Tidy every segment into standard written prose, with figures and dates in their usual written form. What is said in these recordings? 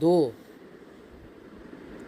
2।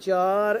4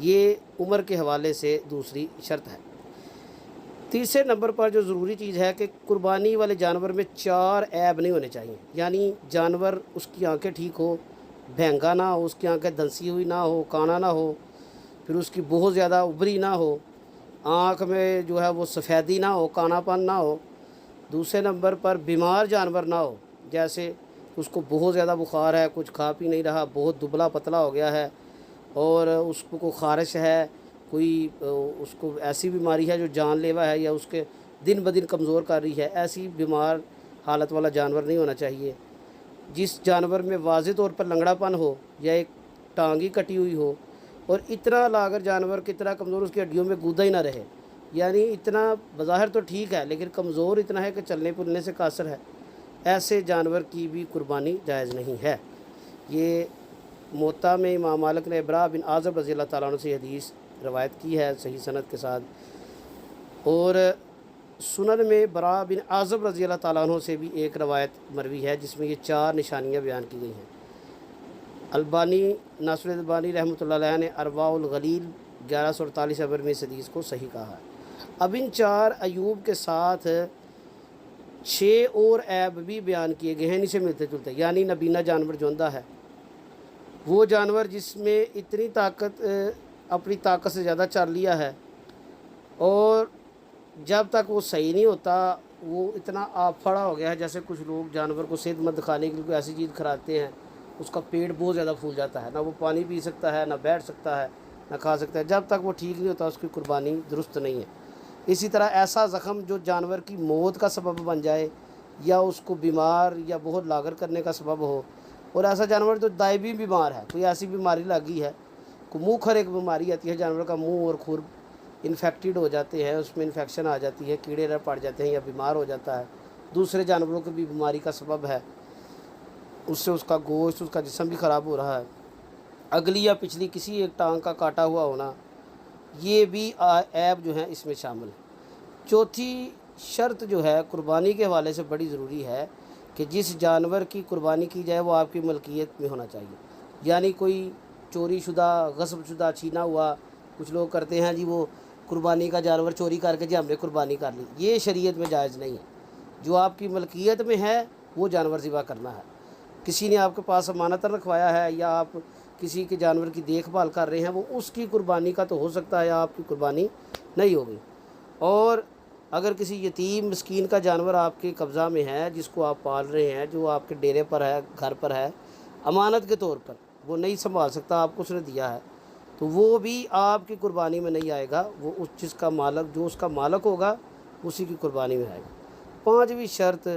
یہ عمر کے حوالے سے دوسری شرط ہے۔ تیسرے نمبر پر جو ضروری چیز ہے کہ قربانی والے جانور میں 4 عیب نہیں ہونے چاہیے، یعنی جانور اس کی آنکھیں ٹھیک ہو، بھینگا نہ ہو، اس کی آنکھیں دھنسی ہوئی نہ ہو، کانا نہ ہو، پھر اس کی بہت زیادہ ابری نہ ہو، آنکھ میں جو ہے وہ سفیدی نہ ہو، کانا پن نہ ہو۔ دوسرے نمبر پر بیمار جانور نہ ہو، جیسے اس کو بہت زیادہ بخار ہے، کچھ کھا پی نہیں رہا، بہت دبلا پتلا ہو گیا ہے، اور اس کو کوئی خارش ہے، کوئی اس کو ایسی بیماری ہے جو جان لیوا ہے، یا اس کے دن بدن کمزور کر رہی ہے، ایسی بیمار حالت والا جانور نہیں ہونا چاہیے۔ جس جانور میں واضح طور پر لنگڑا پن ہو، یا ایک ٹانگ ہی کٹی ہوئی ہو، اور اتنا لاغر جانور کتنا کمزور، اس کی ہڈیوں میں گودا ہی نہ رہے، یعنی اتنا بظاہر تو ٹھیک ہے لیکن کمزور اتنا ہے کہ چلنے پھرنے سے قاصر ہے، ایسے جانور کی بھی قربانی جائز نہیں ہے۔ یہ موطا میں امام مالک نے براء بن عازب رضی اللہ تعالیٰ عنہ سے حدیث روایت کی ہے صحیح سند کے ساتھ، اور سنن میں براء بن عازب رضی اللہ تعالیٰ عنہ سے بھی ایک روایت مروی ہے جس میں یہ 4 نشانیاں بیان کی گئی ہیں۔ البانی ناصر البانی رحمۃ اللہ علیہ نے ارواء الغلیل 1148 نمبر میں اس حدیث کو صحیح کہا ہے۔ اب ان 4 عیوب کے ساتھ 6 اور عیب بھی بیان کیے گئے ہیں ان سے ملتے جلتے، یعنی نبینا جانور جو اندھا ہے، وہ جانور جس میں اتنی طاقت اپنی طاقت سے زیادہ چل لیا ہے، اور جب تک وہ صحیح نہیں ہوتا وہ اتنا آپ پھڑا ہو گیا ہے، جیسے کچھ لوگ جانور کو صحت مند کھانے کے لیے کوئی ایسی چیز کھلاتے ہیں، اس کا پیٹ بہت زیادہ پھول جاتا ہے، نہ وہ پانی پی سکتا ہے، نہ بیٹھ سکتا ہے، نہ کھا سکتا ہے، جب تک وہ ٹھیک نہیں ہوتا اس کی قربانی درست نہیں ہے۔ اسی طرح ایسا زخم جو جانور کی موت کا سبب بن جائے، یا اس کو بیمار یا بہت لاغر کرنے کا سبب ہو، اور ایسا جانور جو دائمی بیمار ہے، کوئی ایسی بیماری لگی ہے، کوئی منہ کھر ایک بیماری آتی ہے، جانور کا منہ اور کھر انفیکٹڈ ہو جاتے ہیں، اس میں انفیکشن آ جاتی ہے، کیڑے پڑ جاتے ہیں یا بیمار ہو جاتا ہے، دوسرے جانوروں کو بھی بیماری کا سبب ہے، اس سے اس کا گوشت، اس کا جسم بھی خراب ہو رہا ہے، اگلی یا پچھلی کسی ایک ٹانگ کا کاٹا ہوا ہونا، یہ بھی عیب جو ہیں اس میں شامل ہے۔ چوتھی شرط جو ہے قربانی کے حوالے سے بڑی ضروری ہے کہ جس جانور کی قربانی کی جائے وہ آپ کی ملکیت میں ہونا چاہیے، یعنی کوئی چوری شدہ، غصب شدہ، چھینا ہوا، کچھ لوگ کرتے ہیں جی وہ قربانی کا جانور چوری کر کے جی ہم نے قربانی کر لی، یہ شریعت میں جائز نہیں ہے۔ جو آپ کی ملکیت میں ہے وہ جانور ذبح کرنا ہے، کسی نے آپ کے پاس امانتاً رکھوایا ہے، یا آپ کسی کے جانور کی دیکھ بھال کر رہے ہیں، وہ اس کی قربانی کا تو ہو سکتا ہے، آپ کی قربانی نہیں ہوگی۔ اور اگر کسی یتیم مسکین کا جانور آپ کے قبضہ میں ہے، جس کو آپ پال رہے ہیں، جو آپ کے ڈیرے پر ہے، گھر پر ہے، امانت کے طور پر، وہ نہیں سنبھال سکتا، آپ کو اس نے دیا ہے، تو وہ بھی آپ کی قربانی میں نہیں آئے گا، وہ اس چیز کا مالک، جو اس کا مالک ہوگا اسی کی قربانی میں آئے گا۔ 5ویں شرط،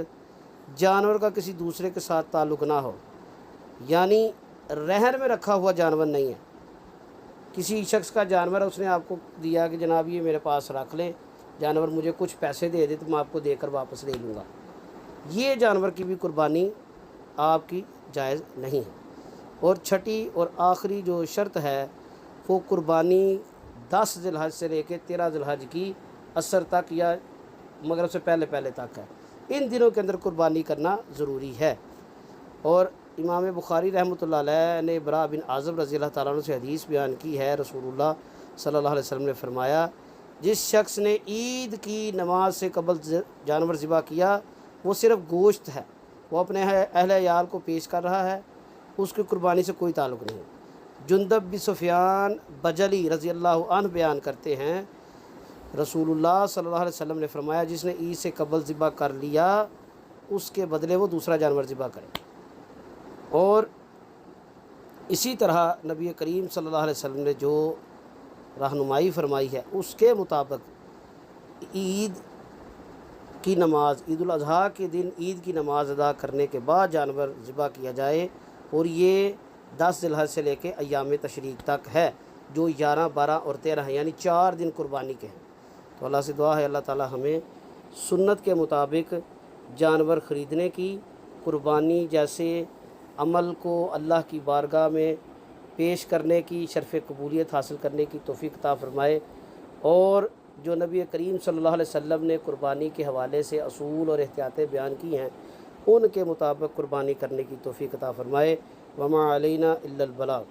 جانور کا کسی دوسرے کے ساتھ تعلق نہ ہو، یعنی رہن میں رکھا ہوا جانور نہیں ہے، کسی شخص کا جانور ہے، اس نے آپ کو دیا کہ جناب یہ میرے پاس رکھ لیں، جانور مجھے کچھ پیسے دے دے تو میں آپ کو دے کر واپس لے لوں گا، یہ جانور کی بھی قربانی آپ کی جائز نہیں ہے۔ اور 6ٹھی اور آخری جو شرط ہے وہ قربانی 10 ذی الحج سے لے کے 13 ذی الحج کی عصر تک یا مغرب سے پہلے پہلے تک ہے، ان دنوں کے اندر قربانی کرنا ضروری ہے۔ اور امام بخاری رحمۃ اللہ علیہ نے براء بن عازب رضی اللہ تعالیٰ عنہ سے حدیث بیان کی ہے، رسول اللہ صلی اللہ علیہ وسلم نے فرمایا جس شخص نے عید کی نماز سے قبل جانور ذبح کیا وہ صرف گوشت ہے، وہ اپنے اہل عیال کو پیش کر رہا ہے، اس کی قربانی سے کوئی تعلق نہیں۔ جندب بن سفیان بجلی رضی اللہ عنہ بیان کرتے ہیں رسول اللہ صلی اللہ علیہ وسلم نے فرمایا جس نے عید سے قبل ذبح کر لیا اس کے بدلے وہ دوسرا جانور ذبح کرے۔ اور اسی طرح نبی کریم صلی اللہ علیہ وسلم نے جو رہنمائی فرمائی ہے اس کے مطابق عید کی نماز، عید الاضحیٰ کے دن عید کی نماز ادا کرنے کے بعد جانور ذبح کیا جائے، اور یہ 10 ذی الحج سے لے کے ایام تشریق تک ہے، جو 11، 12 اور 13 ہیں، یعنی 4 دن قربانی کے ہیں۔ تو اللہ سے دعا ہے اللہ تعالی ہمیں سنت کے مطابق جانور خریدنے کی، قربانی جیسے عمل کو اللہ کی بارگاہ میں پیش کرنے کی شرف قبولیت حاصل کرنے کی توفیق عطا فرمائے، اور جو نبی کریم صلی اللہ علیہ وسلم نے قربانی کے حوالے سے اصول اور احتیاطیں بیان کی ہیں ان کے مطابق قربانی کرنے کی توفیق عطا فرمائے۔ وما علینا الا البلاغ۔